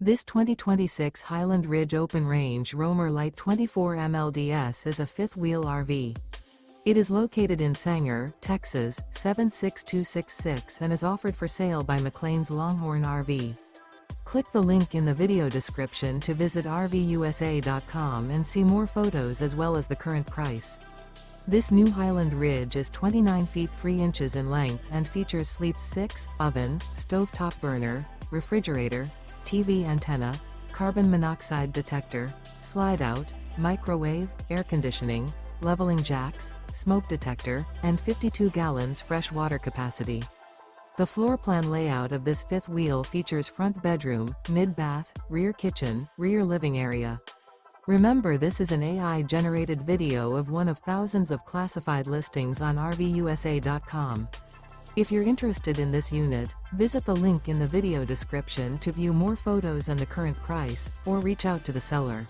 This 2026 Highland Ridge Open Range Roamer Light 24 MLDS is a fifth-wheel RV. It is located in Sanger, Texas, 76266 and is offered for sale by McClain's Longhorn RV. Click the link in the video description to visit RVUSA.com and see more photos as well as the current price. This new Highland Ridge is 29 feet 3 inches in length and features sleeps 6, oven, stovetop burner, refrigerator, TV antenna, carbon monoxide detector, slide-out, microwave, air conditioning, leveling jacks, smoke detector, and 52 gallons fresh water capacity. The floor plan layout of this fifth wheel features front bedroom, mid-bath, rear kitchen, rear living area. Remember, this is an AI-generated video of one of thousands of classified listings on RVUSA.com. If you're interested in this unit, visit the link in the video description to view more photos and the current price, or reach out to the seller.